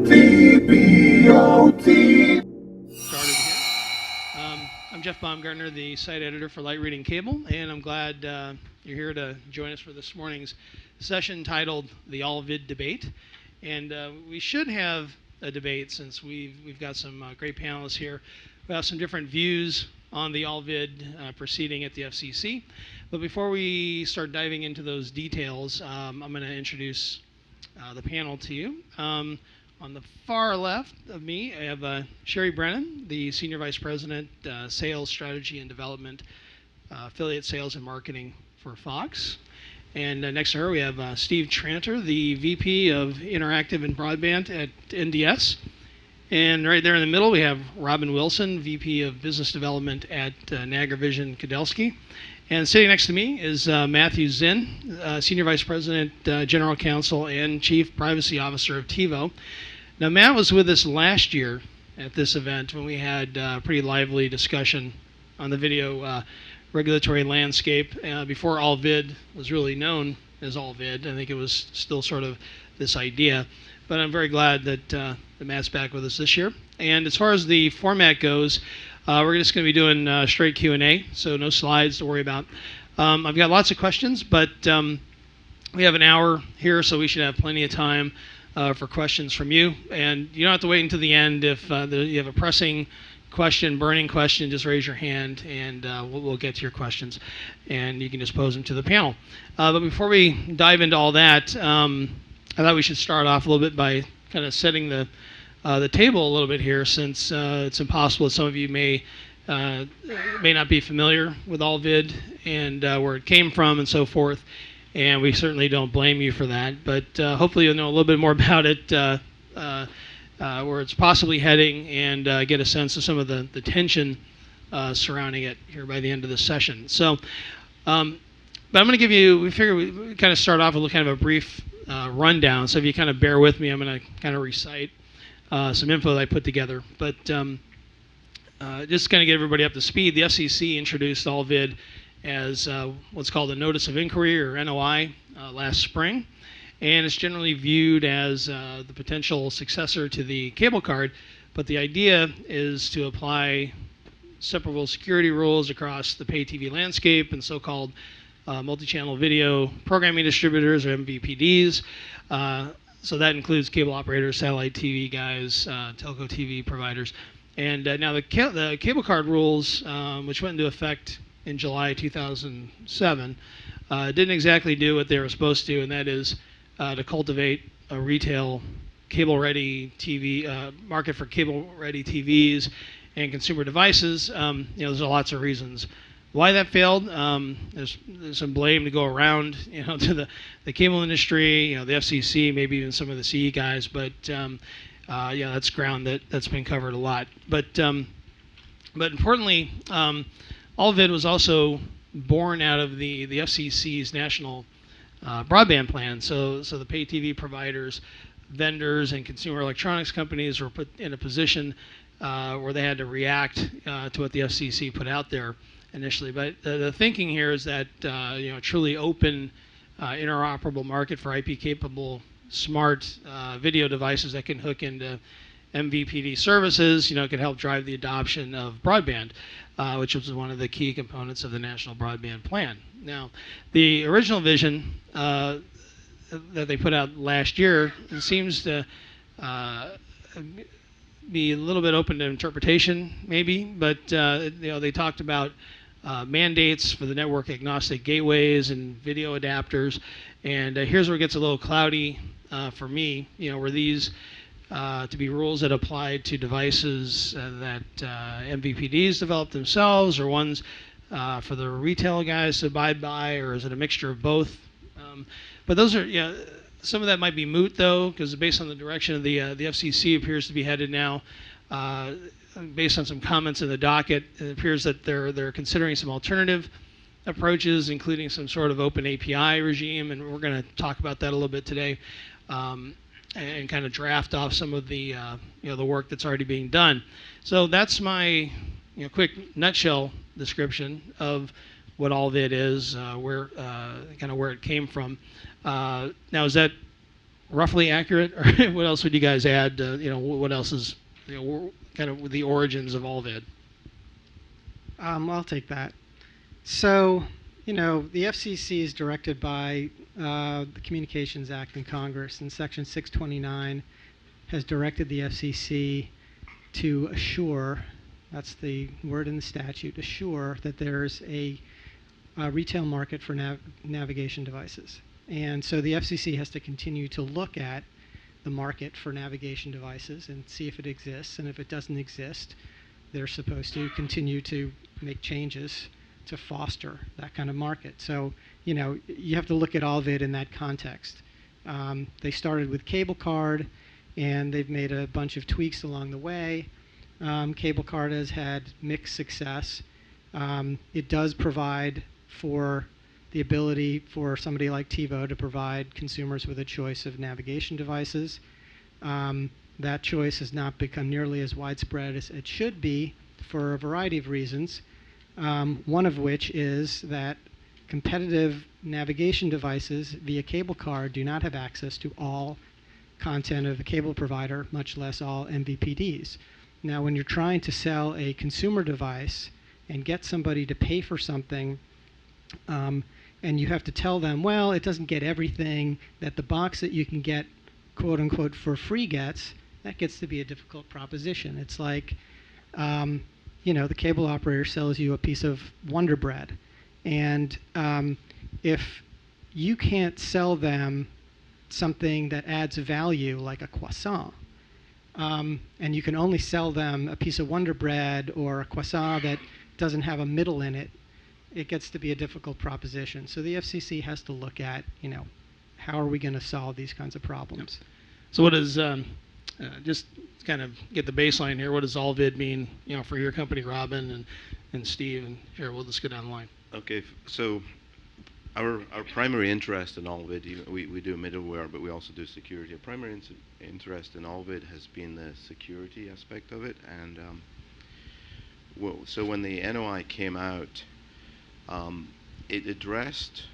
TVOT. Started here. I'm Jeff Baumgartner, the site editor for Light Reading Cable, and I'm glad you're here to join us for this morning's session titled The AllVid Debate. And we should have a debate since we've got some great panelists here. We have some different views on the AllVid proceeding at the FCC. But before we start diving into those details, I'm going to introduce the panel to you. On the far left of me, I have Sherry Brennan, the Senior Vice President, Sales, Strategy, and Development, Affiliate Sales and Marketing for Fox. And next to her, we have Steve Tranter, the VP of Interactive and Broadband at NDS. And right there in the middle, we have Robin Wilson, VP of Business Development at Nagra Vision Kudelski. And sitting next to me is Matthew Zinn, Senior Vice President, General Counsel, and Chief Privacy Officer of TiVo. Now, Matt was with us last year at this event when we had a pretty lively discussion on the video regulatory landscape before AllVid was really known as AllVid. I think it was still sort of this idea. But I'm very glad that Matt's back with us this year. And as far as the format goes, we're just going to be doing straight Q&A, so no slides to worry about. I've got lots of questions, but we have an hour here, so we should have plenty of time for questions from you. And you don't have to wait until the end. If you have a pressing question, burning question, just raise your hand, and we'll get to your questions. And you can just pose them to the panel. But before we dive into all that, I thought we should start off a little bit by kind of setting the table a little bit here, since it's impossible. Some of you may not be familiar with AllVid and where it came from and so forth, and we certainly don't blame you for that. But hopefully you'll know a little bit more about it, where it's possibly heading, and get a sense of some of the tension surrounding it here by the end of the session. So, but I'm going to give you, we figure we kind of start off with kind of a brief rundown. So if you kind of bear with me, I'm going to kind of recite some info that I put together. But just kind of get everybody up to speed, the FCC introduced AllVid as what's called a Notice of Inquiry, or NOI, last spring. And it's generally viewed as the potential successor to the cable card. But the idea is to apply separable security rules across the pay TV landscape and so-called multi-channel video programming distributors, or MVPDs. So that includes cable operators, satellite TV guys, telco TV providers. And now the cable card rules, which went into effect in July 2007, didn't exactly do what they were supposed to, and that is to cultivate a retail cable-ready TV market for cable-ready TVs and consumer devices. There's lots of reasons why that failed. There's some blame to go around, to the cable industry, the FCC, maybe even some of the CE guys. But that's ground that's been covered a lot. But importantly, AllVid was also born out of the FCC's national broadband plan. So the pay TV providers, vendors, and consumer electronics companies were put in a position where they had to react to what the FCC put out there initially. But the thinking here is that a truly open, interoperable market for IP-capable smart video devices that can hook into MVPD services, could help drive the adoption of broadband, which was one of the key components of the National Broadband Plan. Now, the original vision that they put out last year seems to be a little bit open to interpretation, maybe, but they talked about mandates for the network agnostic gateways and video adapters, and here's where it gets a little cloudy for me. Were these to be rules that applied to devices that MVPDs developed themselves, or ones for the retail guys to abide by, or is it a mixture of both? But those are, some of that might be moot, though, because based on the direction of the FCC appears to be headed now, based on some comments in the docket, it appears that they're considering some alternative approaches, including some sort of open API regime, and we're going to talk about that a little bit today, and kind of draft off some of the the work that's already being done. So that's my quick nutshell description of what AllVid is, where it came from. Now, is that roughly accurate? Or what else would you guys add? What else is kind of the origins of AllVid? I'll take that. So, the FCC is directed by the Communications Act in Congress, and Section 629 has directed the FCC to assure, that's the word in the statute, assure that there's a retail market for navigation devices. And so the FCC has to continue to look at the market for navigation devices and see if it exists, and if it doesn't exist, they're supposed to continue to make changes to foster that kind of market. So, you have to look at AllVid in that context. They started with cable card, and they've made a bunch of tweaks along the way. Cable card has had mixed success. It does provide for the ability for somebody like TiVo to provide consumers with a choice of navigation devices. That choice has not become nearly as widespread as it should be for a variety of reasons. One of which is that competitive navigation devices via cable card do not have access to all content of a cable provider, much less all MVPDs. Now, when you're trying to sell a consumer device and get somebody to pay for something, and you have to tell them, well, it doesn't get everything that the box that you can get, quote unquote, for free gets, that gets to be a difficult proposition. It's like, the cable operator sells you a piece of Wonder Bread, and if you can't sell them something that adds value like a croissant, and you can only sell them a piece of Wonder Bread or a croissant that doesn't have a middle in it, it gets to be a difficult proposition. So the FCC has to look at, how are we going to solve these kinds of problems? Yep. So what is, just kind of get the baseline here, what does AllVid mean, for your company, Robin and Steve, and here, we'll just go down the line. Okay, so our primary interest in AllVid, we do middleware, but we also do security. Our primary interest in AllVid has been the security aspect of it, and so when the NOI came out, it addressed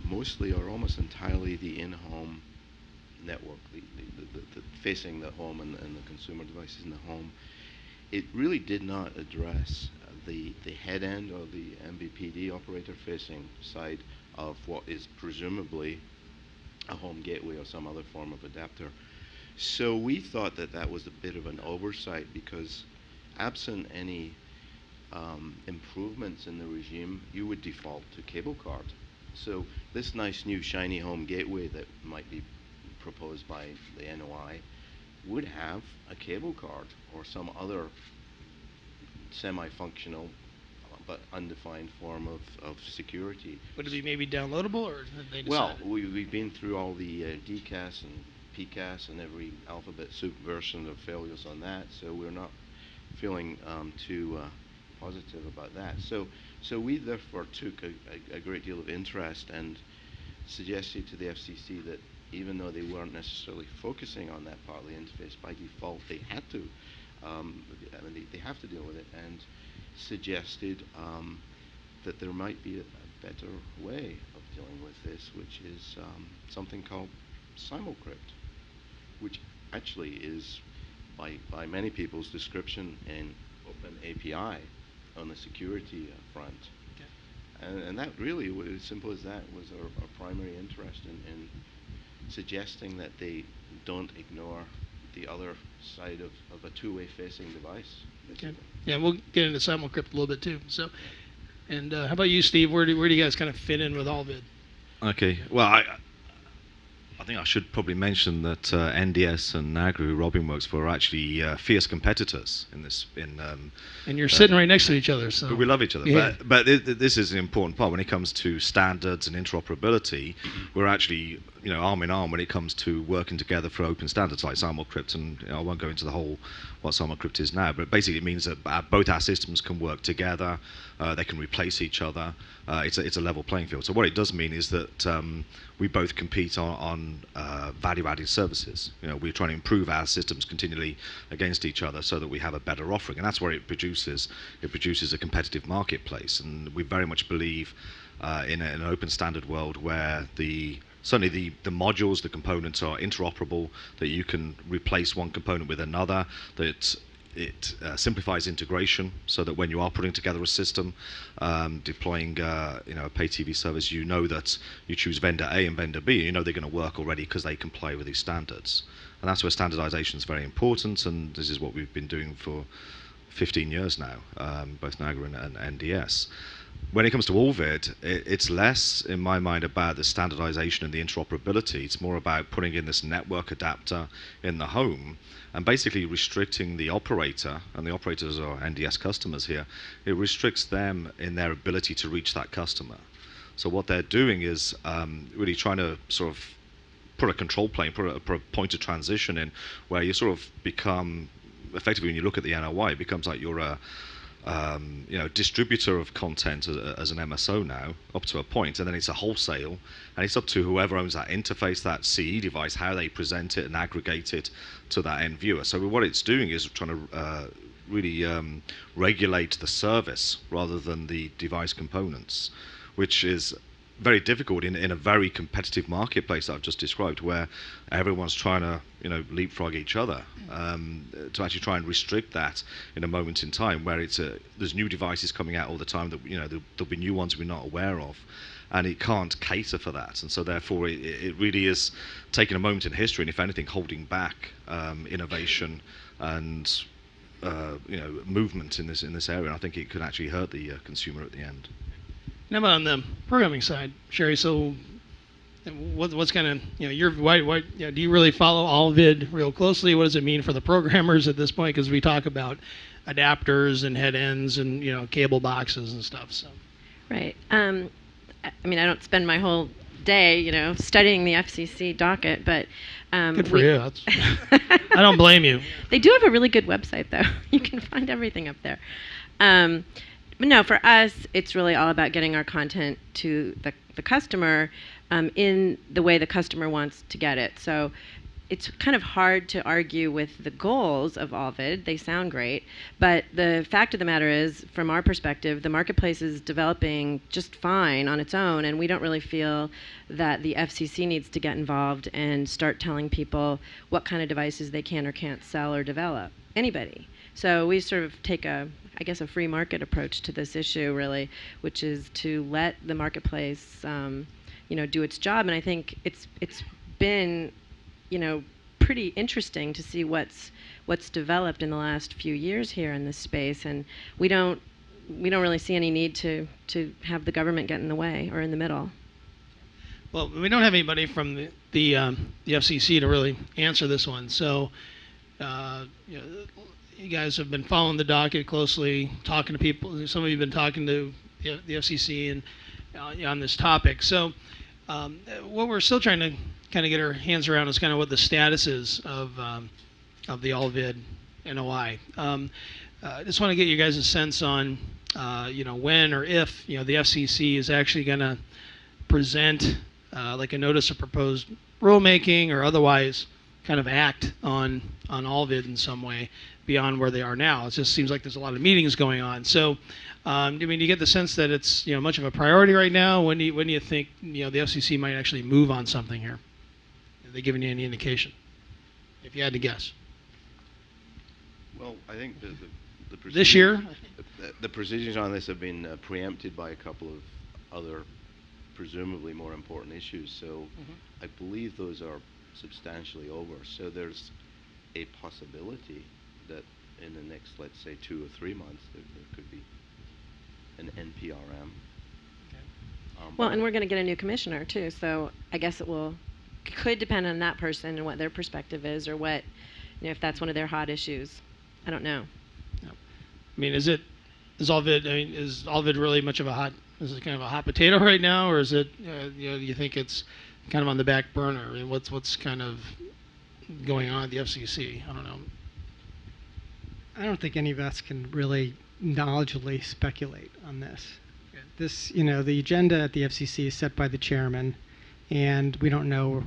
mostly or almost entirely the in-home network, the facing the home and the consumer devices in the home. It really did not address the head end or the MVPD operator facing side of what is presumably a home gateway or some other form of adapter. So we thought that was a bit of an oversight, because absent any improvements in the regime, you would default to cable card. So this nice new shiny home gateway that might be proposed by the NOI would have a cable card or some other semi-functional but undefined form of security. Would it be maybe downloadable, or did they decide? Well, we've been through all the DCAS and PCAS and every alphabet soup version of failures on that, so we're not feeling too positive about that. So we therefore took a great deal of interest and suggested to the FCC that even though they weren't necessarily focusing on that part of the interface, by default they had to. They have to deal with it, and suggested that there might be a better way of dealing with this, which is something called simulcrypt, which actually is, by many people's description, an open API on the security front. Okay. And that really, as simple as that, was our primary interest in suggesting that they don't ignore the other side of a two-way facing device. Okay. Yeah, we'll get into simulcrypt a little bit too. So, and how about you, Steve? Where do you guys kind of fit in with AllVid? Okay. Well, I think I should probably mention that NDS and Nagra, who Robin works for, are actually fierce competitors in this. And you're sitting right next to each other, so. But we love each other. Yeah. But this is an important part when it comes to standards and interoperability. We're actually, arm in arm when it comes to working together for open standards like simulcrypt. And I won't go into the whole what simulcrypt is now, but basically it means that both our systems can work together. They can replace each other. It's a level playing field. So what it does mean is that we both compete on value-added services. We're trying to improve our systems continually against each other so that we have a better offering, and that's what it produces. It produces a competitive marketplace, and we very much believe in an open standard world where the certainly the modules, the components are interoperable, that you can replace one component with another, that it simplifies integration so that when you are putting together a system, deploying a pay TV service, you know that you choose vendor A and vendor B, and you know they're going to work already because they comply with these standards. And that's where standardization is very important, and this is what we've been doing for 15 years now, both Nagra and NDS. When it comes to AllVid, it's less, in my mind, about the standardization and the interoperability. It's more about putting in this network adapter in the home and basically restricting the operator, and the operators are NDS customers here, it restricts them in their ability to reach that customer. So what they're doing is really trying to sort of put a control plane, put a point of transition in where you sort of become, effectively when you look at the NOI, it becomes like you're a distributor of content as an MSO now, up to a point, and then it's a wholesale, and it's up to whoever owns that interface, that CE device, how they present it and aggregate it to that end viewer. So what it's doing is trying to really regulate the service rather than the device components, which is very difficult in a very competitive marketplace that I've just described, where everyone's trying to leapfrog each other, to actually try and restrict that in a moment in time where there's new devices coming out all the time that there'll be new ones we're not aware of, and it can't cater for that, and so therefore it really is taking a moment in history and, if anything, holding back innovation and movement in this area. And I think it could actually hurt the consumer at the end. Now on the programming side, Sherry, so what's kind of, do you really follow AllVid real closely? What does it mean for the programmers at this point? Because we talk about adapters and head ends and, cable boxes and stuff. So. Right. I don't spend my whole day, studying the FCCDocket, but... Good for you. I don't blame you. They do have a really good website, though. You can find everything up there. But no, for us, it's really all about getting our content to the customer in the way the customer wants to get it. So it's kind of hard to argue with the goals of AllVid. They sound great. But the fact of the matter is, from our perspective, the marketplace is developing just fine on its own, and we don't really feel that the FCC needs to get involved and start telling people what kind of devices they can or can't sell or develop. Anybody. So we sort of take a free market approach to this issue, really, which is to let the marketplace, do its job. And I think it's been, pretty interesting to see what's developed in the last few years here in this space. And we don't really see any need to have the government get in the way or in the middle. Well, we don't have anybody from the FCC to really answer this one. So, you guys have been following the docket closely, talking to people. Some of you have been talking to the FCC and on this topic. So what we're still trying to kind of get our hands around is kind of what the status is of the AllVid NOI. I just want to get you guys a sense on when or if the FCC is actually going to present like a notice of proposed rulemaking or otherwise kind of act on AllVid in some way beyond where they are now. It just seems like there's a lot of meetings going on. So, do you get the sense that it's much of a priority right now? When do you think the FCC might actually move on something here? Are they giving you any indication? If you had to guess. Well, I think the this year, the proceedings on this have been preempted by a couple of other, presumably more important issues. So, I believe those are substantially over. So there's a possibility that in the next, let's say, 2 or 3 months, there could be an NPRM. Okay. Well, and we're going to get a new commissioner too, so I guess could depend on that person and what their perspective is, or what, if that's one of their hot issues. I don't know. Yeah. Is AllVid really much of is it kind of a hot potato right now, or is it, do you think it's kind of on the back burner? What's kind of going on at the FCC? I don't know. I don't think any of us can really knowledgeably speculate on this. Okay. This, the agenda at the FCC is set by the chairman, and we don't know,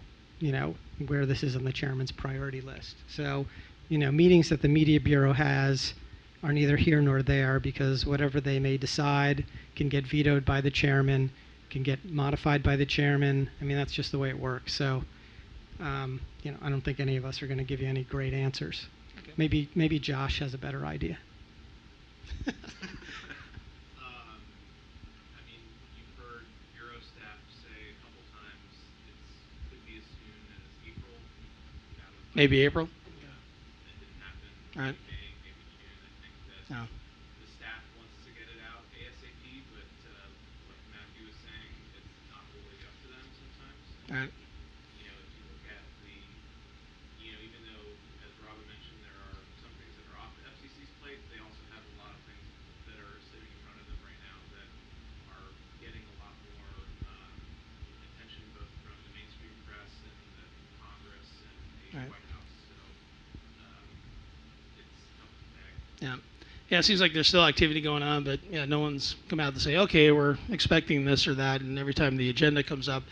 where this is on the chairman's priority list. So, meetings that the Media Bureau has are neither here nor there, because whatever they may decide can get vetoed by the chairman, can get modified by the chairman. I mean, that's just the way it works. So, I don't think any of us are going to give you any great answers. Okay. Maybe Josh has a better idea. I mean, you've heard Bureau staff say a couple times it could be as soon as April. Maybe April? Yeah, that didn't happen. All right. May, maybe June. I think that the staff wants to get it out ASAP, but like Matthew was saying, it's not really up to them sometimes. All right. You know, if you look at even though, as Robin mentioned, there are some things that are off the FCC's plate, they also have a lot of things that are sitting in front of them right now that are getting a lot more attention, both from the mainstream press and the Congress and the Right. White House. So it's tough to say. Yeah. Yeah, it seems like there's still activity going on, but no one's come out to say, okay, we're expecting this or that, and every time the agenda comes up,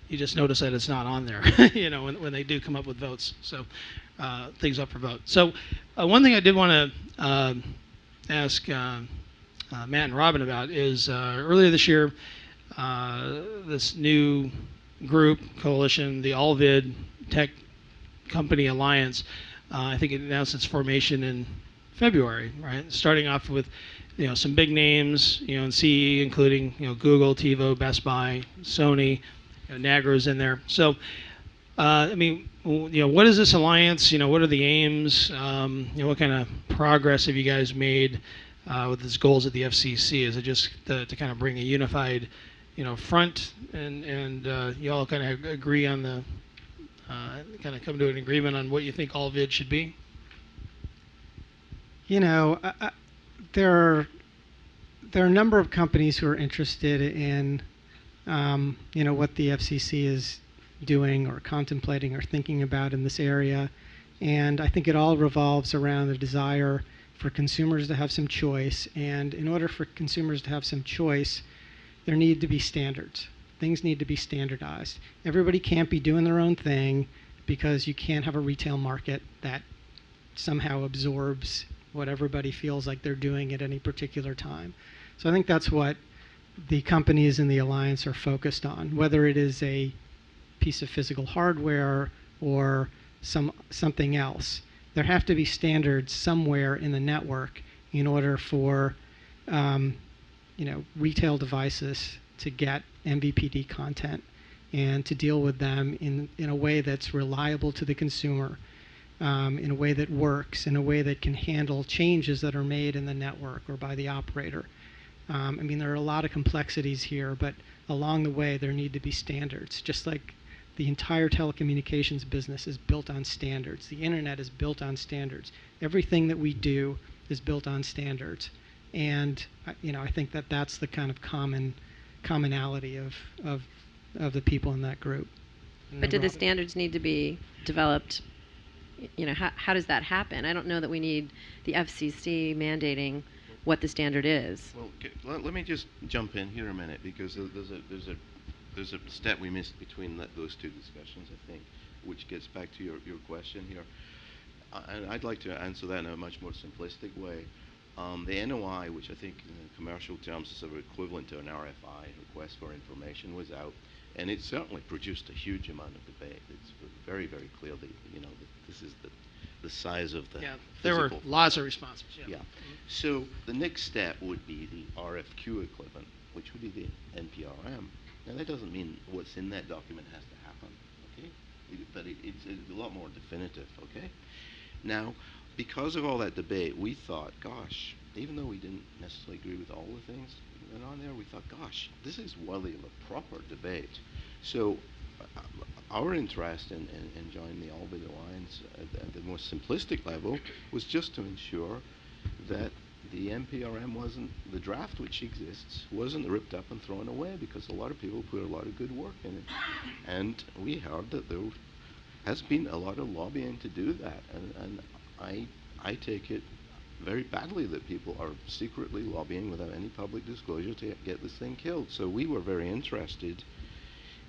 you just notice that it's not on there, when they do come up with votes. So things up for vote. So one thing I did want to ask Matt and Robin about is earlier this year, this new group, coalition, the AllVid Tech Company Alliance, I think it announced its formation in February, right? Starting off with some big names, in CE, including Google, TiVo, Best Buy, Sony. Nagra is in there. So, I mean, what is this alliance? What are the aims? What kind of progress have you guys made with its goals at the FCC? Is it just to kind of bring a unified, front, and you all kind of agree on the, kind of come to an agreement on what you think AllVid should be? There are a number of companies who are interested in what the FCC is doing or contemplating or thinking about in this area. And I think it all revolves around the desire for consumers to have some choice. And in order for consumers to have some choice, there need to be standards. Things need to be standardized. Everybody can't be doing their own thing because you can't have a retail market that somehow absorbs what everybody feels like they're doing at any particular time. So I think that's what the companies in the alliance are focused on, whether it is a piece of physical hardware or something else. There have to be standards somewhere in the network in order for retail devices to get MVPD content and to deal with them in a way that's reliable to the consumer, in a way that works, in a way that can handle changes that are made in the network or by the operator. There are a lot of complexities here, but along the way there need to be standards. Just like the entire telecommunications business is built on standards. The internet is built on standards. Everything that we do is built on standards. And I think that that's the kind of commonality of the people in that group. But do the standards need to be developed? How does that happen? I don't know that we need the FCC mandating what the standard is. Well, let me just jump in here a minute, because there's a step we missed between those two discussions, I think, which gets back to your question here. And I'd like to answer that in a much more simplistic way. The NOI, which I think in commercial terms is sort of equivalent to an RFI, request for information, was out, and it certainly produced a huge amount of debate. It's very, very clear that this is the size of the there were lots of responses. Yeah. So the next step would be the RFQ equivalent, which would be the NPRM. Now that doesn't mean what's in that document has to happen, okay? But it's a lot more definitive, okay? Now, because of all that debate, we thought, gosh, even though we didn't necessarily agree with all the things that went on there, we thought, gosh, this is worthy of a proper debate. So our interest in joining the AllVid Alliance at the most simplistic level was just to ensure that the NPRM wasn't, the draft which exists, wasn't ripped up and thrown away, because a lot of people put a lot of good work in it. And we heard that there has been a lot of lobbying to do that. And I take it very badly that people are secretly lobbying without any public disclosure to get this thing killed. So we were very interested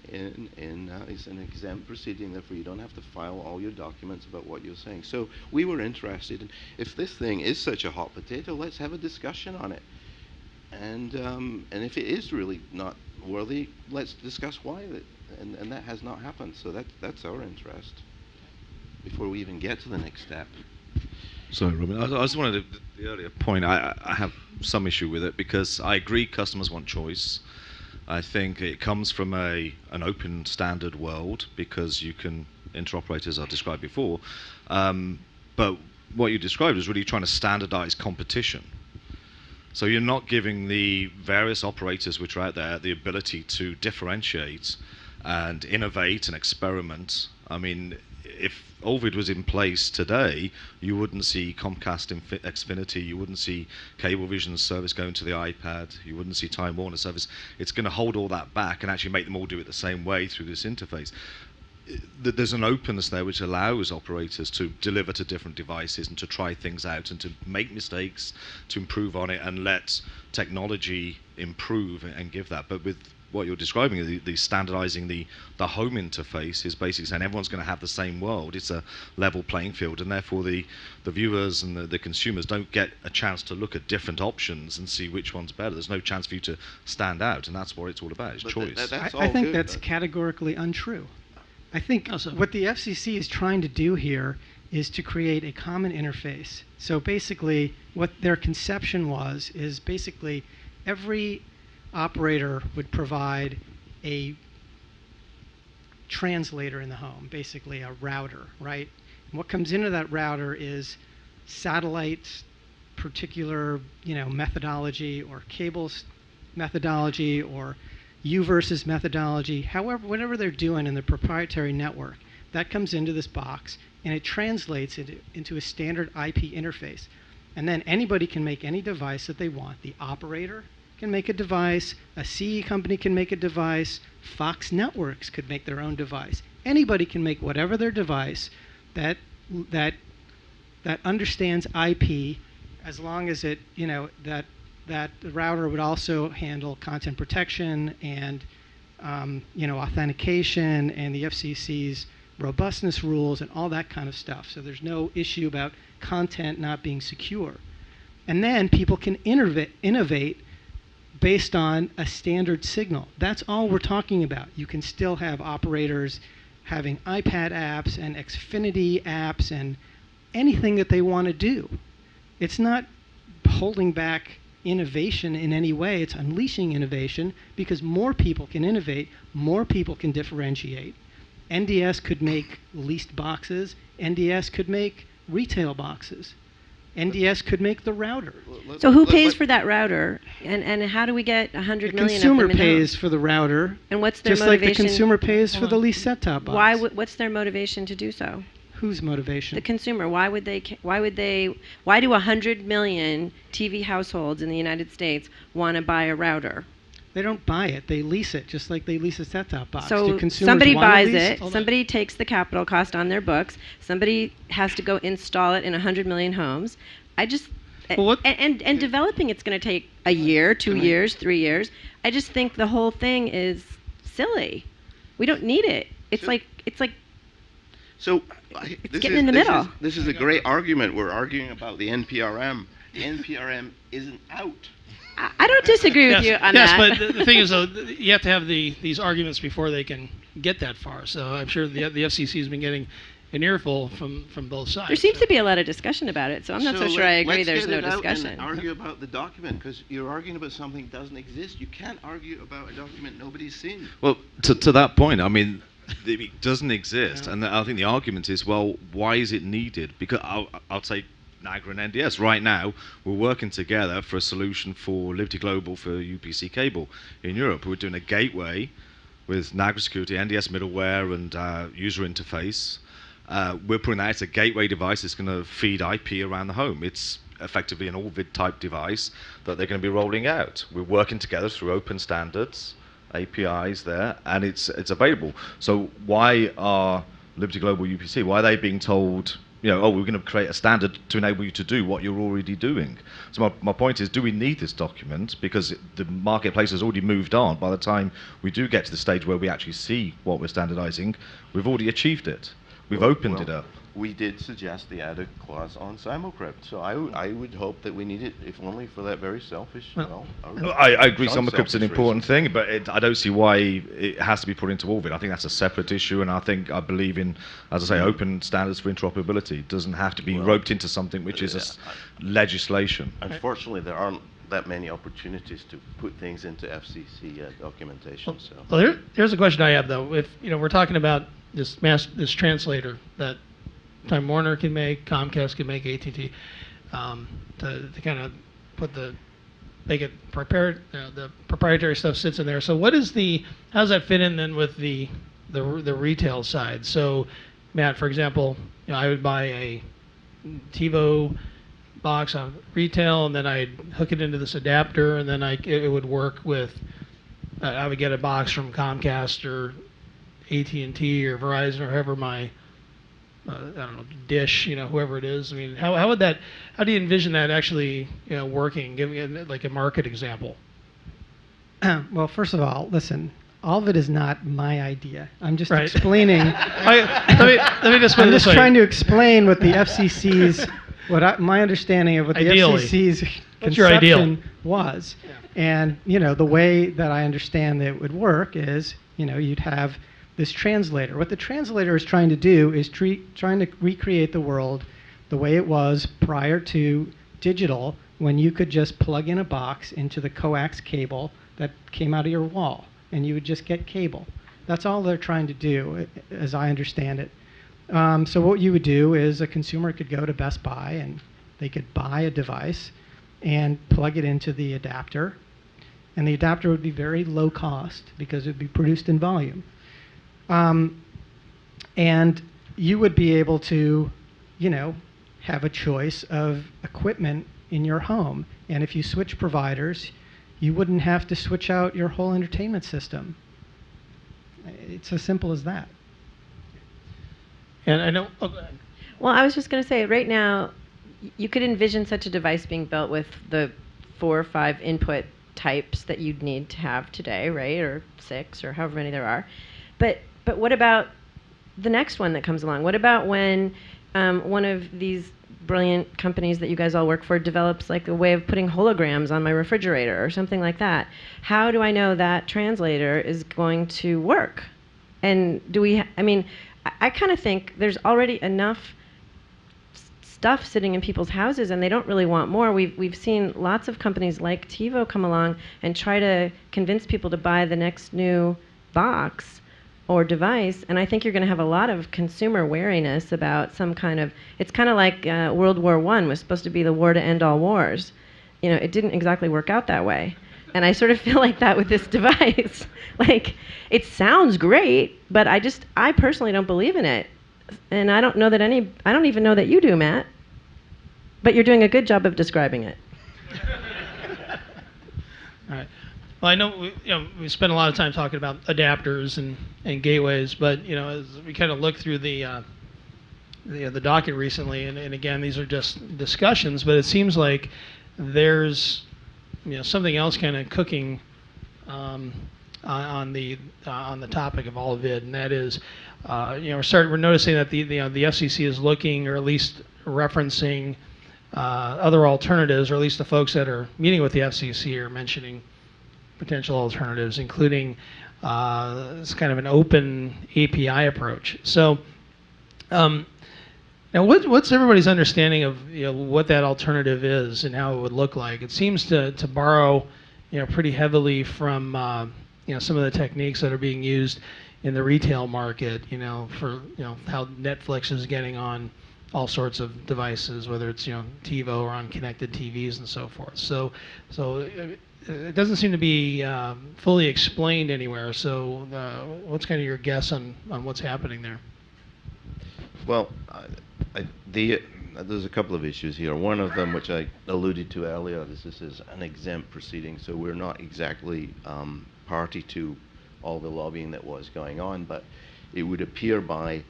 it's an exempt proceeding, therefore you don't have to file all your documents about what you're saying. So we were interested in, if this thing is such a hot potato, let's have a discussion on it. and if it is really not worthy, let's discuss why and that has not happened. So that's our interest before we even get to the next step. Sorry, Robin. I just wanted the earlier point. I have some issue with it because I agree customers want choice. I think it comes from an open standard world because you can interoperate as I described before. But what you described is really trying to standardize competition. So you're not giving the various operators which are out there the ability to differentiate and innovate and experiment. I mean, if AllVid was in place today, you wouldn't see Comcast Xfinity, you wouldn't see Cablevision's service going to the iPad, you wouldn't see Time Warner service. It's going to hold all that back and actually make them all do it the same way through this interface. There's an openness there which allows operators to deliver to different devices and to try things out and to make mistakes, to improve on it and let technology improve and give that. But with what you're describing, the standardizing the home interface is basically saying everyone's going to have the same world. It's a level playing field, and therefore the viewers and the consumers don't get a chance to look at different options and see which one's better. There's no chance for you to stand out, and that's what it's all about, is choice. I think that's categorically untrue. I think what the FCC is trying to do here is to create a common interface. So basically, what their conception is basically every operator would provide a translator in the home, basically a router, right? And what comes into that router is satellite particular, methodology, or cables methodology, or U-versus methodology, however, whatever they're doing in the proprietary network, that comes into this box and it translates into a standard IP interface. And then anybody can make any device that they want. The operator can make a device, a CE company can make a device, Fox Networks could make their own device. Anybody can make whatever their device that understands IP, as long as it, that the router would also handle content protection and authentication and the FCC's robustness rules and all that kind of stuff. So there's no issue about content not being secure. And then people can innovate based on a standard signal. That's all we're talking about. You can still have operators having iPad apps and Xfinity apps and anything that they want to do. It's not holding back innovation in any way. It's unleashing innovation because more people can innovate, more people can differentiate. NDS could make leased boxes. NDS could make retail boxes. NDS could make the router. So who pays for that router? And how do we get 100 million of them in The consumer pays for the router. And what's their just motivation? Just like the consumer pays for the leased set-top box. What's their motivation to do so? Whose motivation? The consumer. Why do 100 million TV households in the United States want to buy a router? They don't buy it. They lease it, just like they lease a set-top box. So somebody buys it. Somebody takes the capital cost on their books. Somebody has to go install it in 100 million homes. And developing it's going to take a year, 2 years, 3 years. I just think the whole thing is silly. We don't need it. It's like. So it's getting in the middle. This is a great argument. We're arguing about the NPRM. The NPRM isn't out. I don't disagree with you on that. Yes, but the thing is, though, you have to have these arguments before they can get that far. So I'm sure the FCC has been getting an earful from both sides. There seems to be a lot of discussion about it, so I'm not so sure I agree there's no discussion. And argue about the document, because you're arguing about something that doesn't exist. You can't argue about a document nobody's seen. Well, to that point, I mean, it doesn't exist, and I think the argument is, well, why is it needed? Because I'll say Nagra and NDS. Right now, we're working together for a solution for Liberty Global for UPC cable in Europe. We're doing a gateway with Nagra security, NDS middleware, and user interface. We're putting that as a gateway device that's going to feed IP around the home. It's effectively an AllVid type device that they're going to be rolling out. We're working together through open standards, APIs there, and it's available. So why are Liberty Global UPC, why are they being told, we're going to create a standard to enable you to do what you're already doing? So my point is, do we need this document? Because the marketplace has already moved on. By the time we do get to the stage where we actually see what we're standardizing, we've already achieved it. We've opened it up. We did suggest the added clause on simulcrypt, so I would hope that we need it, if only for that very selfish. I agree, simulcrypt's an important thing, but I don't see why it has to be put into AllVid. I think that's a separate issue, and I believe in, as I say, open standards for interoperability. It doesn't have to be roped into something which is legislation. Unfortunately, there aren't that many opportunities to put things into FCC documentation. Well, here's a question I have, though. If we're talking about this translator that Time Warner can make, Comcast can make, AT&T, to kind of make it prepared. The proprietary stuff sits in there. So how does that fit in then with the retail side? So, Matt, for example, I would buy a TiVo box on retail, and then I'd hook it into this adapter, and then it would work with. I would get a box from Comcast or AT&T or Verizon or whoever my I don't know, Dish, whoever it is. I mean, how do you envision that actually, working? Give me like a market example. Well, first of all, listen, AllVid is not my idea. I'm just explaining. Let me just put it this way. I'm just trying to explain what the FCC's, my understanding of what the FCC's conception was. Yeah. And, the way that I understand that it would work is, you'd have this translator. What the translator is trying to do is trying to recreate the world the way it was prior to digital, when you could just plug in a box into the coax cable that came out of your wall, and you would just get cable. That's all they're trying to do, as I understand it. So what you would do is a consumer could go to Best Buy, and they could buy a device and plug it into the adapter, and the adapter would be very low cost because it would be produced in volume. And you would be able to, have a choice of equipment in your home. And if you switch providers, you wouldn't have to switch out your whole entertainment system. It's as simple as that. And I know. Oh, go ahead. Well, I was just going to say, right now, you could envision such a device being built with the 4 or 5 input types that you'd need to have today, right? Or 6, or however many there are. But what about the next one that comes along? What about when one of these brilliant companies that you guys all work for develops like a way of putting holograms on my refrigerator or something like that? How do I know that translator is going to work? And I kind of think there's already enough stuff sitting in people's houses, and they don't really want more. We've seen lots of companies like TiVo come along and try to convince people to buy the next new box or device, and I think you're going to have a lot of consumer wariness about some kind of. It's kind of like World War I was supposed to be the war to end all wars. It didn't exactly work out that way, and I sort of feel like that with this device. Like, it sounds great, but I personally don't believe in it, and I don't even know that you do, Matt. But you're doing a good job of describing it. All right. Well, I know we spent a lot of time talking about adapters and gateways, but as we kind of look through the docket recently, and again, these are just discussions, but it seems like there's something else kind of cooking on the topic of AllVid, and that is we're noticing that the FCC is looking, or at least referencing other alternatives, or at least the folks that are meeting with the FCC are mentioning potential alternatives, including it's kind of an open API approach. So now what's everybody's understanding of what that alternative is and how it would look like? It seems to borrow pretty heavily from some of the techniques that are being used in the retail market, for how Netflix is getting on all sorts of devices, whether it's TiVo or on connected TVs and so forth. So it doesn't seem to be fully explained anywhere. So what's kind of your guess on what's happening there? Well, there's a couple of issues here. One of them, which I alluded to earlier, is this is an exempt proceeding, so we're not exactly party to all the lobbying that was going on, but it would appear by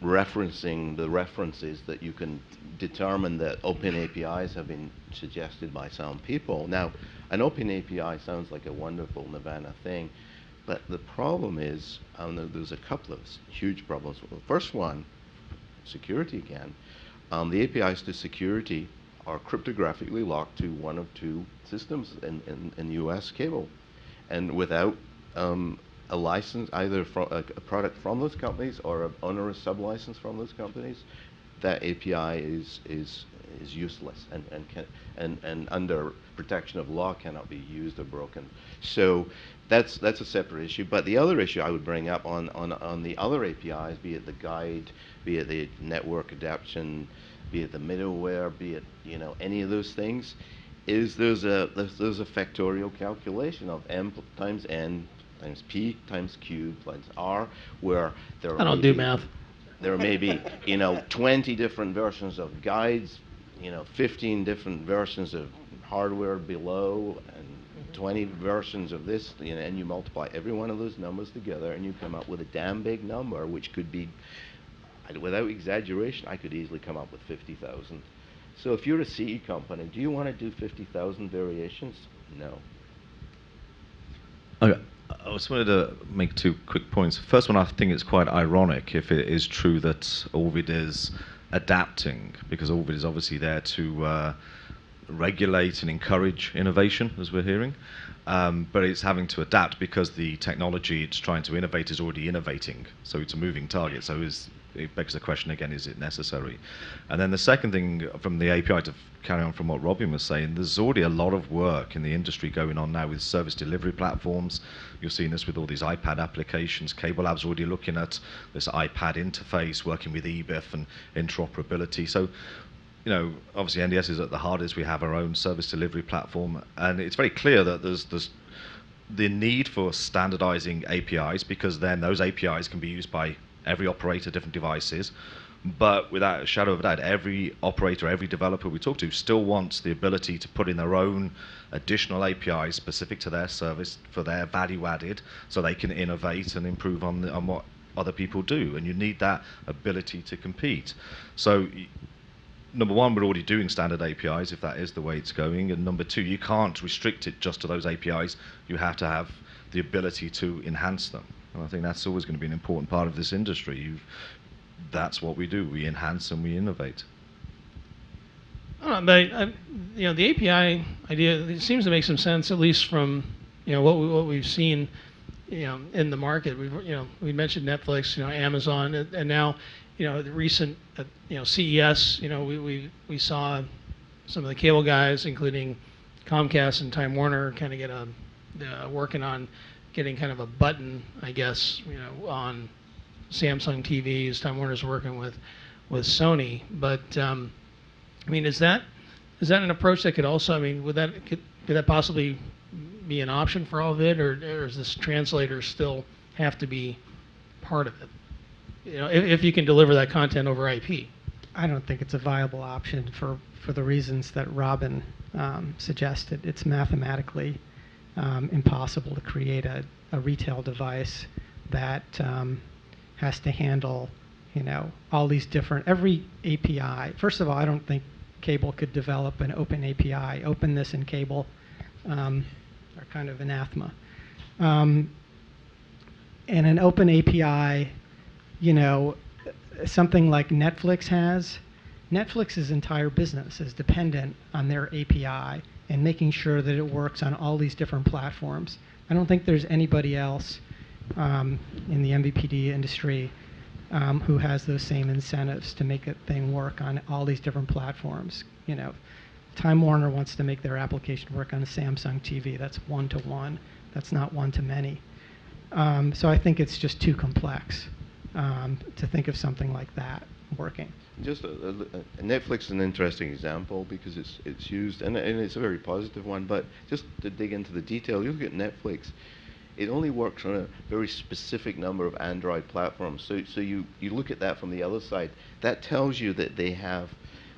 referencing the references that you can determine that open APIs have been suggested by some people. Now, an open API sounds like a wonderful Nirvana thing, but the problem is, there's a couple of huge problems. The first one security again, the APIs to security are cryptographically locked to one of two systems in U.S. cable, and without a license, either from a product from those companies or an onerous sublicense from those companies, that API is useless and under protection of law cannot be used or broken. So that's a separate issue. But the other issue I would bring up on the other APIs, be it the guide, be it the network adaptation, be it the middleware, be it any of those things, is there's a factorial calculation of m times n times p times q times r, where there I don't do math. There may be 20 different versions of guides, 15 different versions of hardware below, and 20 versions of this, and you multiply every one of those numbers together, and you come up with a damn big number, which could be, without exaggeration, I could easily come up with 50,000. So if you're a CE company, do you want to do 50,000 variations? No. Okay. I just wanted to make 2 quick points. First one, I think it's quite ironic if it is true that AllVid is adapting, because AllVid is obviously there to regulate and encourage innovation, as we're hearing. But it's having to adapt because the technology it's trying to innovate is already innovating. So it's a moving target. So it begs the question again, is it necessary? And then the second thing from the API, to carry on from what Robin was saying, there's already a lot of work in the industry going on now with service delivery platforms. You're seeing this with all these iPad applications. Cable Lab's already looking at this iPad interface, working with eBIF and interoperability. So, obviously NDS is at the hardest. We have our own service delivery platform, and it's very clear that there's the need for standardizing APIs, because then those APIs can be used by every operator, different devices. But without a shadow of a doubt, every operator, every developer we talk to still wants the ability to put in their own additional APIs specific to their service for their value added, so they can innovate and improve on what other people do. And you need that ability to compete. So number one, we're already doing standard APIs if that is the way it's going. And number two, you can't restrict it just to those APIs. You have to have the ability to enhance them. And I think that's always going to be an important part of this industry. That's what we do. We enhance and we innovate. But the API idea, it seems to make some sense, at least from what we've seen in the market. We mentioned Netflix, Amazon, and now the recent CES. We saw some of the cable guys, including Comcast and Time Warner, kind of get working on getting kind of a button, I guess, on Samsung TVs. Time Warner's working with Sony, but is that an approach that could also, could that possibly be an option for AllVid, or does this translator still have to be part of it? If you can deliver that content over IP. I don't think it's a viable option for the reasons that Robin suggested. It's mathematically impossible to create a retail device that has to handle, all these every API. First of all, I don't think cable could develop an open API. Openness in cable are kind of anathema. And an open API, something like Netflix has, Netflix's entire business is dependent on their API and making sure that it works on all these different platforms. I don't think there's anybody else in the MVPD industry who has those same incentives to make a thing work on all these different platforms. Time Warner wants to make their application work on a Samsung TV. That's one-to-one. That's not one-to-many. So I think it's just too complex to think of something like that working. Just Netflix is an interesting example because it's used, and it's a very positive one, but just to dig into the detail, you look at Netflix, it only works on a very specific number of Android platforms. So you look at that from the other side. That tells you that they have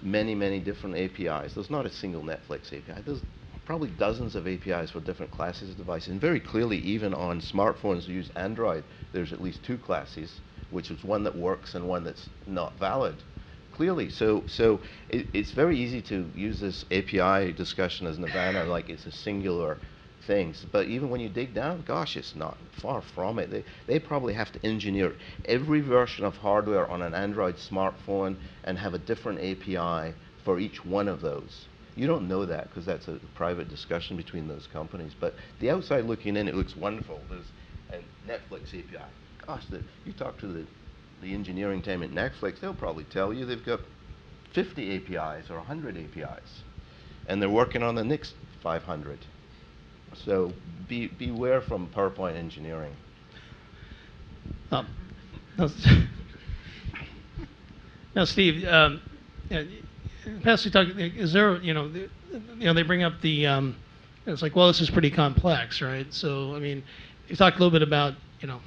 many different APIs. There's not a single Netflix API. There's probably dozens of APIs for different classes of devices. And very clearly, even on smartphones that use Android, there's at least 2 classes, which is one that works and one that's not valid. Clearly, so it's very easy to use this API discussion as Nirvana, like it's a singular things. But even when you dig down, gosh, it's not far from it. They probably have to engineer every version of hardware on an Android smartphone and have a different API for each one of those. You don't know that because that's a private discussion between those companies. But the outside looking in, it looks wonderful. There's a Netflix API. Gosh, you talk to the engineering team at Netflix, they'll probably tell you they've got 50 APIs or 100 APIs. And they're working on the next 500. So beware from PowerPoint engineering. Now, Steve, in the past we talked, is there, they bring up the, it's like, well, this is pretty complex, right? So, I mean, you talked a little bit about,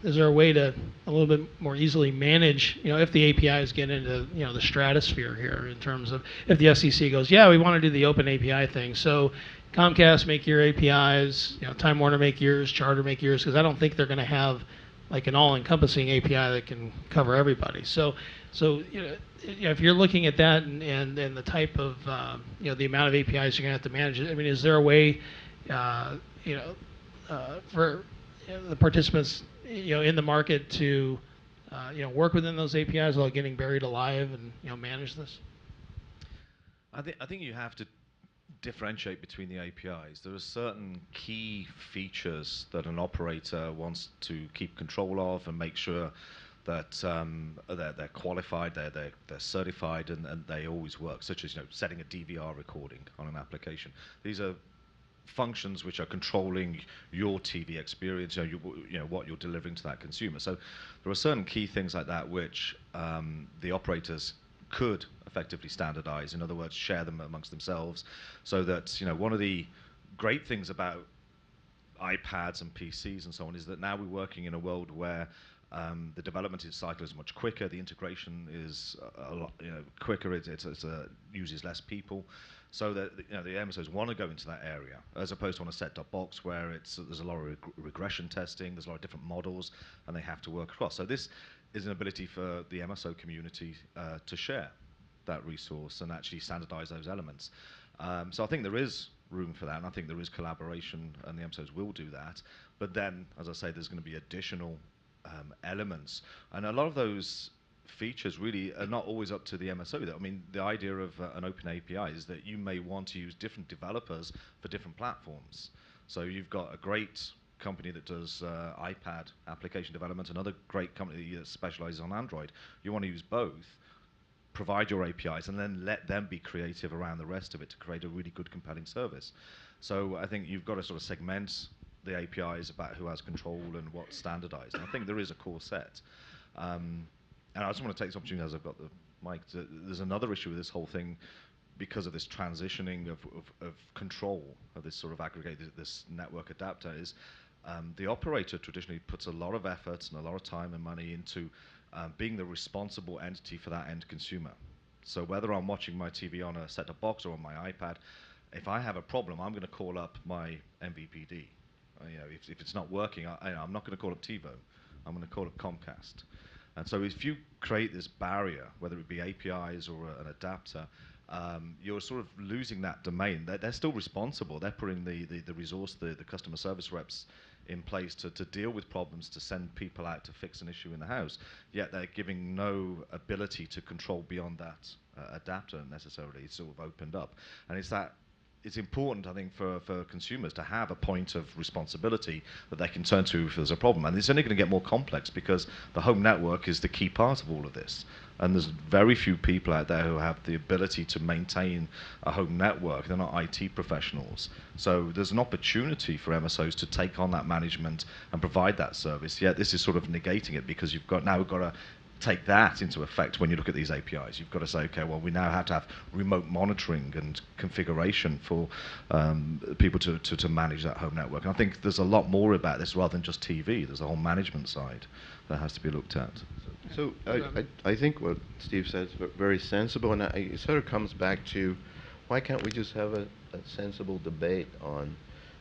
is there a way to a little bit more easily manage, if the APIs get into, the stratosphere here in terms of if the FCC goes, yeah, we want to do the open API thing. So Comcast make your APIs, Time Warner make yours, Charter make yours, because I don't think they're going to have like an all-encompassing API that can cover everybody. So if you're looking at that and the type of the amount of APIs you're going to have to manage, I mean, is there a way for the participants in the market to work within those APIs without getting buried alive and manage this? I think you have to differentiate between the APIs. There are certain key features that an operator wants to keep control of and make sure that they're qualified, they're certified, and they always work, such as setting a DVR recording on an application. These are functions which are controlling your TV experience, what you're delivering to that consumer. So there are certain key things like that which the operators could effectively standardize. In other words, share them amongst themselves, so that one of the great things about iPads and PCs and so on is that now we're working in a world where the development cycle is much quicker, the integration is a lot quicker, it uses less people, so that the MSOs want to go into that area, as opposed to on a set-top box where there's a lot of regression testing, there's a lot of different models, and they have to work across. So this is an ability for the MSO community to share that resource and actually standardize those elements. So I think there is room for that, and I think there is collaboration, and the MSOs will do that. But then, as I say, there's going to be additional elements, and a lot of those features really are not always up to the MSO. I mean, the idea of an open API is that you may want to use different developers for different platforms. So you've got a great company that does iPad application development, another great company that specializes on Android. You want to use both, provide your APIs, and then let them be creative around the rest of it to create a really good, compelling service. So I think you've got to sort of segment the APIs about who has control and what's standardized. And I think there is a core set. And I just want to take this opportunity, as I've got the mic, there's another issue with this whole thing because of this transitioning of control of this sort of aggregated, this network adapter, is the operator traditionally puts a lot of effort and a lot of time and money into being the responsible entity for that end consumer. So whether I'm watching my TV on a set-top box or on my iPad, if I have a problem, I'm going to call up my MVPD. If it's not working, I'm not going to call up TiVo. I'm going to call up Comcast. And so if you create this barrier, whether it be APIs or an adapter, you're sort of losing that domain. They're still responsible. They're putting the resource, the customer service reps in place to deal with problems, to send people out to fix an issue in the house, yet they're giving no ability to control beyond that adapter necessarily. It's sort of opened up. And it's important, I think, for consumers to have a point of responsibility that they can turn to if there's a problem. And it's only going to get more complex because the home network is the key part of all of this. And there's very few people out there who have the ability to maintain a home network. They're not IT professionals. So there's an opportunity for MSOs to take on that management and provide that service. Yet this is sort of negating it because you've got to take that into effect when you look at these APIs. You've got to say, okay, well, we now have to have remote monitoring and configuration for people to manage that home network. And I think there's a lot more about this rather than just TV. There's a whole management side that has to be looked at. So I think what Steve said is very sensible, and it sort of comes back to why can't we just have a sensible debate on,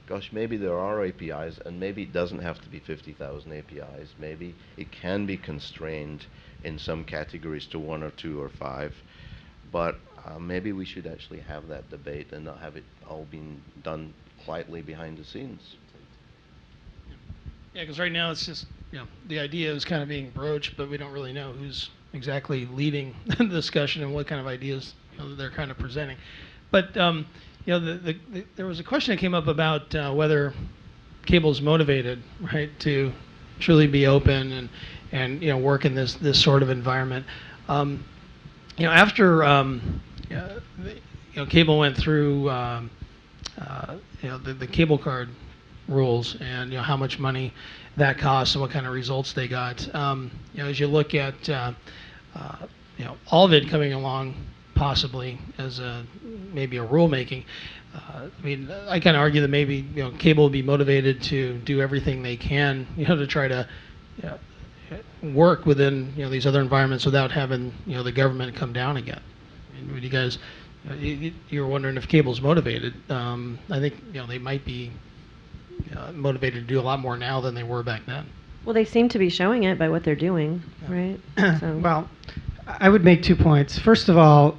gosh, maybe there are APIs, and maybe it doesn't have to be 50,000 APIs. Maybe it can be constrained in some categories to 1 or 2 or 5. but maybe we should actually have that debate and not have it all being done quietly behind the scenes. Yeah, because right now it's just, the idea is kind of being broached, but we don't really know who's exactly leading the discussion and what kind of ideas they're kind of presenting. But there was a question that came up about whether cable's motivated, right, to truly be open and work in this sort of environment. After cable went through the cable card rules and how much money that costs and what kind of results they got. As you look at AllVid coming along possibly as maybe a rulemaking. I kind of argue that maybe cable will be motivated to do everything they can to try to work within these other environments without having the government come down again. Would you guys? You were wondering if cable's motivated. I think they might be motivated to do a lot more now than they were back then. Well, they seem to be showing it by what they're doing, right? So. Well, I would make 2 points. First of all,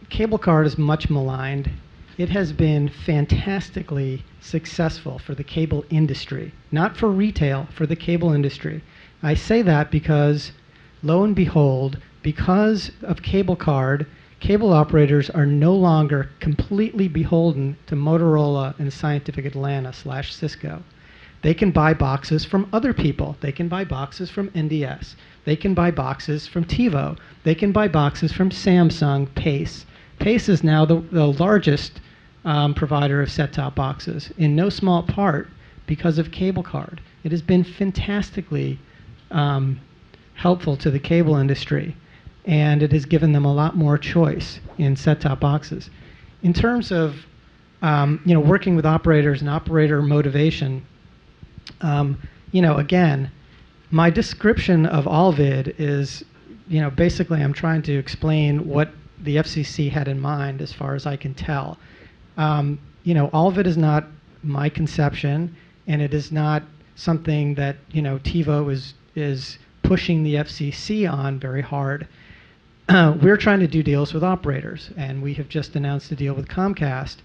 cable card is much maligned. It has been fantastically successful for the cable industry, not for retail, for the cable industry. I say that because, lo and behold, because of cable card, cable operators are no longer completely beholden to Motorola and Scientific Atlanta / Cisco. They can buy boxes from other people. They can buy boxes from NDS. They can buy boxes from TiVo. They can buy boxes from Samsung, Pace. Pace is now the largest provider of set-top boxes, in no small part because of cable card. It has been fantastically helpful to the cable industry, and it has given them a lot more choice in set-top boxes. In terms of working with operators and operator motivation, again, my description of AllVid is, basically I'm trying to explain what the FCC had in mind as far as I can tell. AllVid is not my conception, and it is not something that TiVo is pushing the FCC on very hard. We're trying to do deals with operators, and we have just announced a deal with Comcast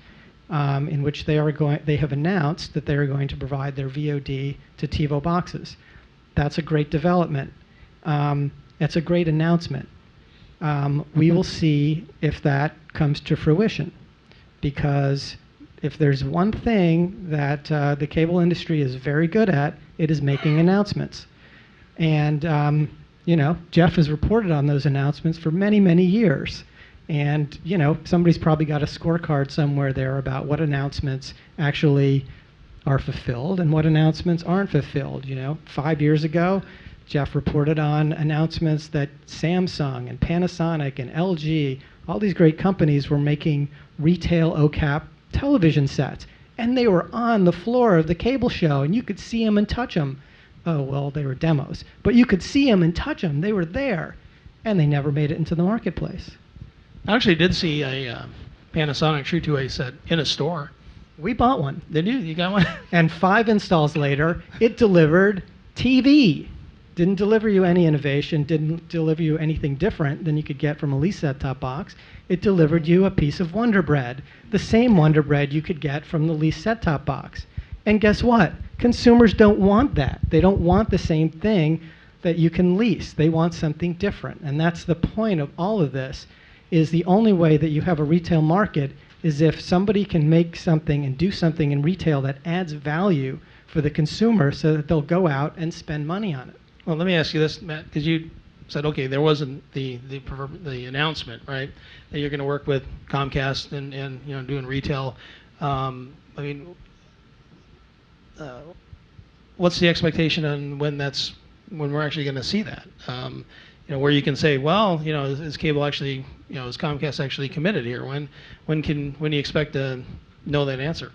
in which they have announced that they are going to provide their VOD to TiVo boxes. That's a great development. That's a great announcement. We will see if that comes to fruition, because if there's one thing that the cable industry is very good at, it is making announcements. And Jeff has reported on those announcements for many, many years. And somebody's probably got a scorecard somewhere there about what announcements actually are fulfilled and what announcements aren't fulfilled. 5 years ago, Jeff reported on announcements that Samsung and Panasonic and LG, all these great companies, were making retail OCAP television sets. And they were on the floor of the cable show, and you could see them and touch them. Oh, well, they were demos. But you could see them and touch them. They were there. And they never made it into the marketplace. I actually did see a Panasonic True 2A set in a store. We bought one. Did you? You got one? And 5 installs later, it delivered TV. Didn't deliver you any innovation, didn't deliver you anything different than you could get from a lease set-top box. It delivered you a piece of Wonder Bread, the same Wonder Bread you could get from the lease set-top box. And guess what? Consumers don't want that. They don't want the same thing that you can lease. They want something different. And that's the point of all of this, is the only way that you have a retail market is if somebody can make something and do something in retail that adds value for the consumer so that they'll go out and spend money on it. Well, let me ask you this, Matt, because you said, okay, there wasn't the announcement, right, that you're going to work with Comcast and doing retail. What's the expectation on when we're actually going to see that? Where you can say, well, is cable actually, is Comcast actually committed here? When do you expect to know that answer?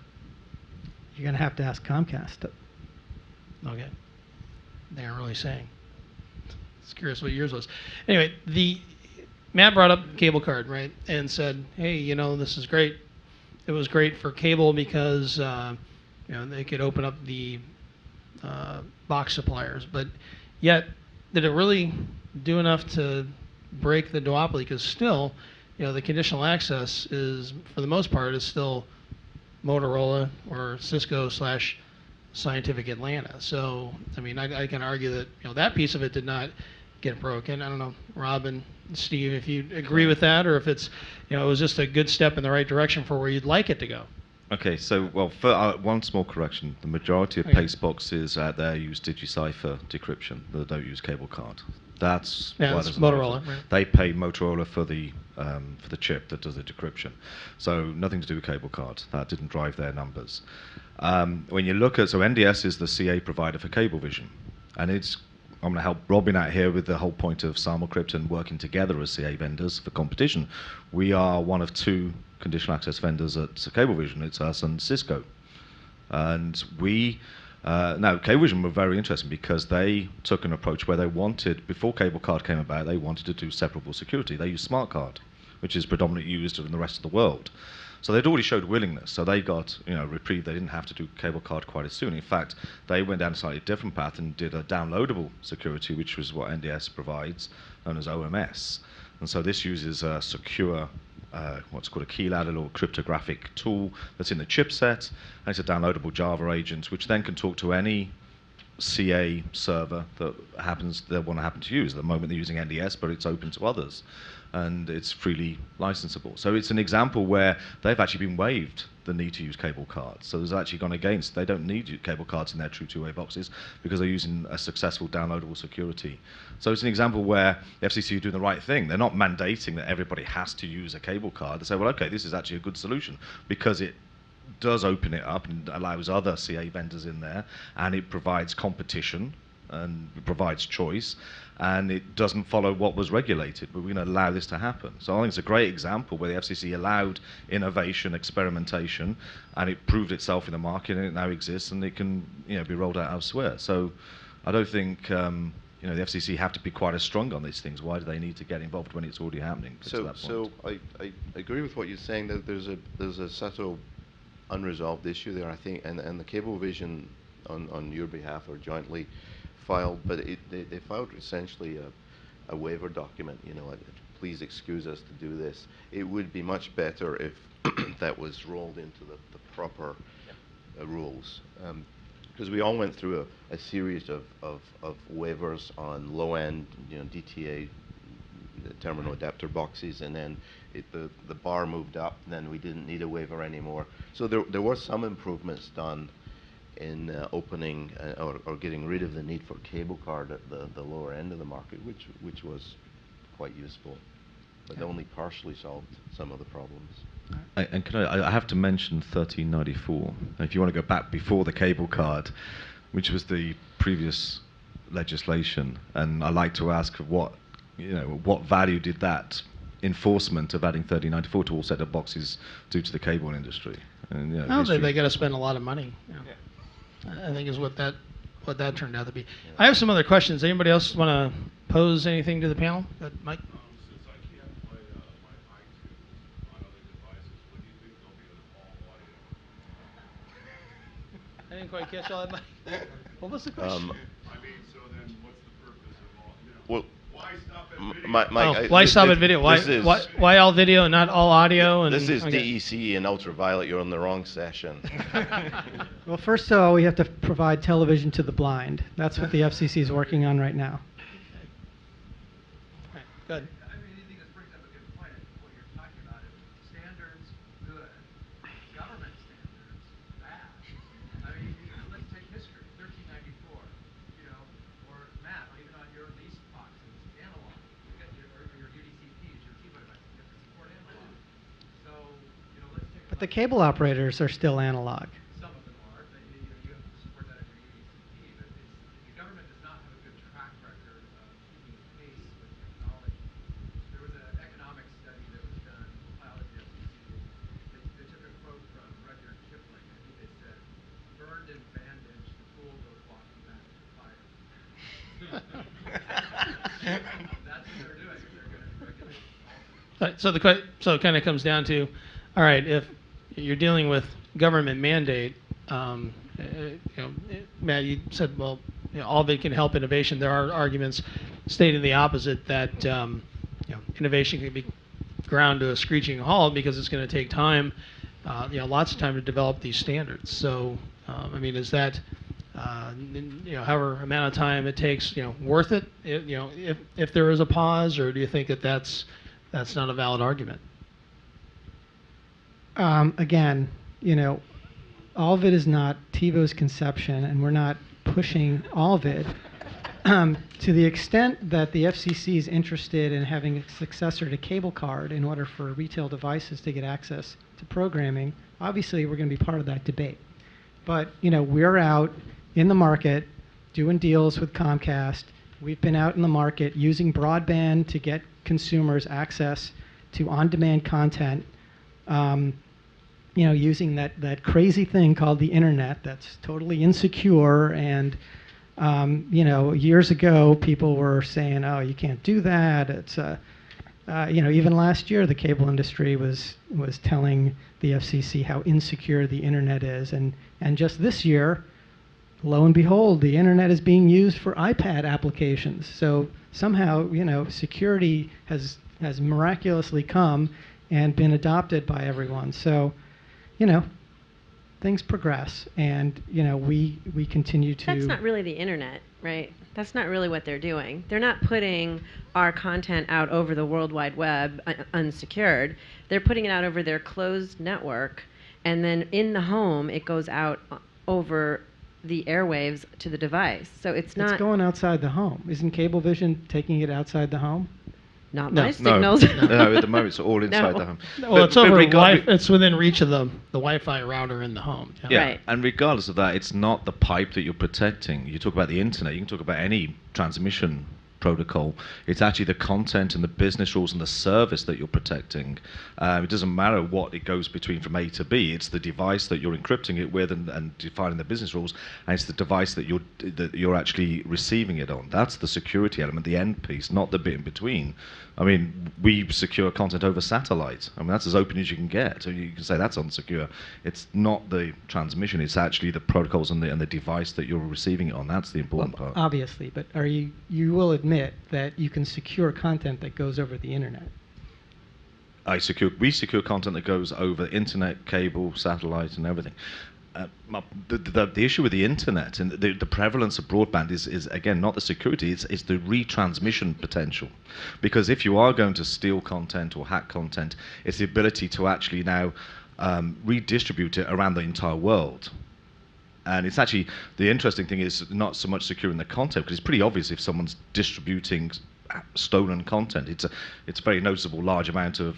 You're going to have to ask Comcast. Okay. They aren't really saying. It's curious what yours was. Anyway, Matt brought up cable card, right, and said, hey, this is great. It was great for cable because they could open up the box suppliers, but yet did it really do enough to break the duopoly? Because still, the conditional access is, for the most part, is still Motorola or Cisco / Scientific Atlanta. So, I mean, I can argue that that piece of it did not get broken. I don't know, Rob and Steve, if you agree with that, or if it's it was just a good step in the right direction for where you'd like it to go. Okay, so for, one small correction: the majority of Okay. paste boxes out there use DigiCipher decryption. They don't use cable card. That's Yeah, why that's there's a lot of Motorola, it. right. They pay Motorola for the chip that does the decryption. So nothing to do with cable card. That didn't drive their numbers. When you look at, so NDS is the CA provider for Cablevision, and I'm going to help Robin out here with the whole point of Simulcrypt and working together as CA vendors for competition. We are one of 2 conditional access vendors at Cablevision. It's us and Cisco. And now Cablevision were very interesting because they took an approach where they wanted, before cable card came about, they wanted to do separable security. They used smart card, which is predominantly used in the rest of the world. So they'd already showed willingness. So they got reprieve. They didn't have to do cable card quite as soon. In fact, they went down a slightly different path and did a downloadable security, which was what NDS provides, known as OMS. And so this uses a secure, what's called a key ladder or cryptographic tool that's in the chipset, and it's a downloadable Java agent, which then can talk to any CA server that they want to happen to use. At the moment they're using NDS, but it's open to others, and it's freely licensable. So it's an example where they've actually been waived the need to use cable cards. So there's actually gone against. They don't need cable cards in their true two-way boxes because they're using a successful downloadable security. So it's an example where the FCC are doing the right thing. They're not mandating that everybody has to use a cable card. They say, well, okay, this is actually a good solution because it does open it up and allows other CA vendors in there, and it provides competition and it provides choice, and it doesn't follow what was regulated, but we're going to allow this to happen. So I think it's a great example where the FCC allowed innovation, experimentation, and it proved itself in the market, and it now exists, and it can be rolled out elsewhere. So I don't think the FCC have to be quite as strong on these things. Why do they need to get involved when it's already happening? So I agree with what you're saying, that there's a subtle unresolved issue there, I think, and the Cablevision on your behalf or jointly filed, but they filed essentially a waiver document, please excuse us to do this. It would be much better if that was rolled into the proper rules, because we all went through a series of waivers on low-end DTA terminal adapter boxes, and then the bar moved up, and then we didn't need a waiver anymore. So there were some improvements done in opening or getting rid of the need for cable card at the lower end of the market, which was quite useful, but only partially solved some of the problems. And I have to mention 1394. If you want to go back before the cable card, which was the previous legislation, and I'd like to ask what value did that enforcement of adding 1394 to all set-top boxes do to the cable industry? And, I don't think they got to spend a lot of money. I think is what that turned out to be. I have some other questions. Anybody else want to pose anything to the panel? Mike? Since I can't play my iTunes on other devices, what do you think they'll be an all audio? I didn't quite catch all that. What was the question? I mean, so then what's the purpose of all? Well, Why stop at video? Mike, why stop at video? Why all video and not all audio? And this is DEC and ultraviolet. You're on the wrong session. Well, first of all, we have to provide television to the blind. That's what the FCC is working on right now. Okay, good. I mean, anything that brings up a good point, what you're talking about is standards, good, government standards, bad. I mean, let's take history, 1394, or Matt, or even on your lease boxes, analog. You got your UDCPs, your TiVo devices, you have to support analog. So, let's take. But the cable operators are still analog. Some of them are, but you have to support that in your UDCP. But the government does not have a good track record of keeping pace with technology. There was an economic study that was done, compiled at the FCC. They took a quote from Rudyard Kipling, and they said, "Burned and bandaged, the fool goes walking back to fire." That's what they're doing. They're going to regulate. So it kind of comes down to, all right, if you're dealing with government mandate, Matt, you said, well, AllVid can help innovation. There are arguments stating the opposite, that innovation can be ground to a screeching halt because it's going to take time, lots of time to develop these standards. So, I mean, is that, however amount of time it takes, worth it? If there is a pause, or do you think that that's not a valid argument? Again, AllVid is not TiVo's conception, and we're not pushing AllVid. To the extent that the FCC is interested in having a successor to cable card in order for retail devices to get access to programming, obviously we're going to be part of that debate. But we're out in the market doing deals with Comcast. We've been out in the market using broadband to get consumers access to on-demand content. Using that crazy thing called the internet that's totally insecure. And years ago people were saying, "Oh, you can't do that." It's even last year the cable industry was telling the FCC how insecure the internet is, and just this year, lo and behold, the internet is being used for iPad applications. So somehow, security has miraculously come and been adopted by everyone. So, things progress, and we continue to. That's not really the internet, right? That's not really what they're doing. They're not putting our content out over the World Wide Web unsecured. They're putting it out over their closed network, and then in the home it goes out over the airwaves to the device. So it's not. It's going outside the home. Isn't Cablevision taking it outside the home? Not No. my signals. No, at the moment it's all inside No. the home. Well, it's over it's within reach of the Wi-Fi router in the home. Yeah, Right. and regardless of that, it's not the pipe that you're protecting. You talk about the internet, you can talk about any transmission protocol. It's actually the content and the business rules and the service that you're protecting. It doesn't matter what it goes between from A to B. It's the device that you're encrypting it with and defining the business rules, and it's the device that you're actually receiving it on. That's the security element, the end piece, not the bit in between. I mean, we secure content over satellite. I mean, that's as open as you can get. So you can say that's unsecure. It's not the transmission. It's actually the protocols and the device that you're receiving it on. That's the important part. Obviously, but you will admit that you can secure content that goes over the internet. We secure content that goes over internet, cable, satellite, and everything. The issue with the internet and the prevalence of broadband is again not the security, it's the retransmission potential. Because if you are going to steal content or hack content, it's the ability to actually now redistribute it around the entire world. And it's actually, the interesting thing is not so much securing the content, because it's pretty obvious if someone's distributing stolen content. It's a very noticeable large amount of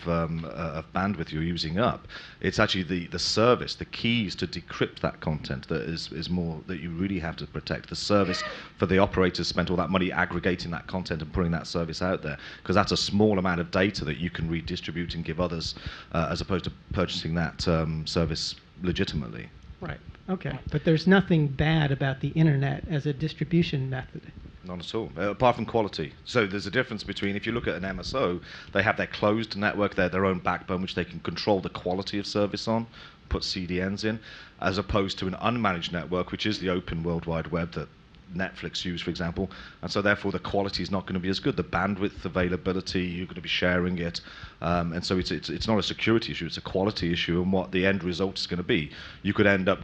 bandwidth you're using up. It's actually the service, the keys to decrypt that content that is more that you really have to protect. The service for the operators spent all that money aggregating that content and putting that service out there, because that's a small amount of data that you can redistribute and give others, as opposed to purchasing that service legitimately. Right. Okay. But there's nothing bad about the internet as a distribution method. Not at all, apart from quality. So there's a difference between, if you look at an MSO, they have their closed network, their own backbone, which they can control the quality of service on, put CDNs in, as opposed to an unmanaged network, which is the open World Wide Web that Netflix use, for example. And so therefore the quality is not going to be as good. The bandwidth availability, you're going to be sharing it. And so it's not a security issue, it's a quality issue, and what the end result is going to be. You could end up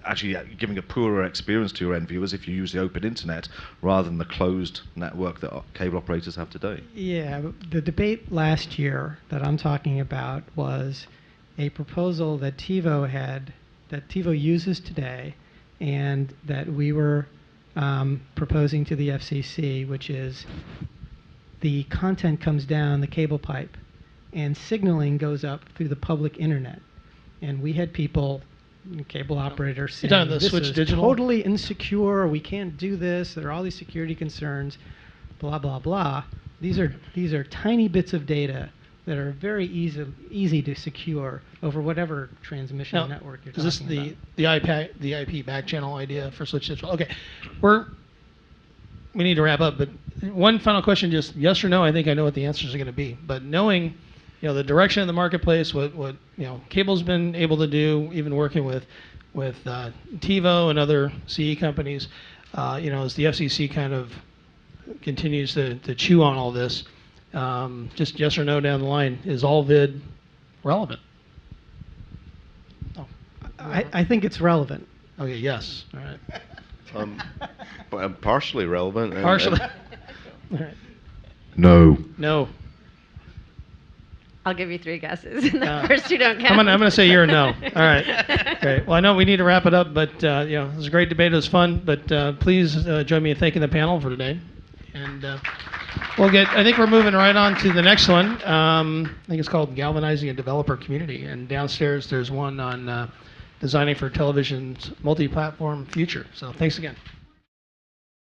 actually giving a poorer experience to your end viewers if you use the open internet rather than the closed network that cable operators have today. Yeah, the debate last year that I'm talking about was a proposal that TiVo uses today, and that we were proposing to the FCC, which is the content comes down the cable pipe and signaling goes up through the public internet. And we had people, cable operators, saying this is totally insecure, we can't do this, there are all these security concerns, blah, blah, blah. These are tiny bits of data that are very easy to secure over whatever transmission network you're talking about. Is this the IP back channel idea for switch digital? Okay, we need to wrap up, but one final question, just yes or no. I think I know what the answers are going to be, but knowing the direction of the marketplace, what cable's been able to do, even working with TiVo and other CE companies, as the FCC kind of continues to chew on all this. Just yes or no down the line. Is AllVid relevant? Oh. I think it's relevant. Okay, yes. All right. Partially relevant. Partially. All right. No. No. I'll give you 3 guesses, and the first 2 don't count. I'm gonna say you're a no. All right. Great. Well, I know we need to wrap it up, but it was a great debate. It was fun. But please join me in thanking the panel for today. And I think we're moving right on to the next one. I think it's called Galvanizing a Developer Community. And downstairs there's one on designing for television's multi-platform future. So thanks again.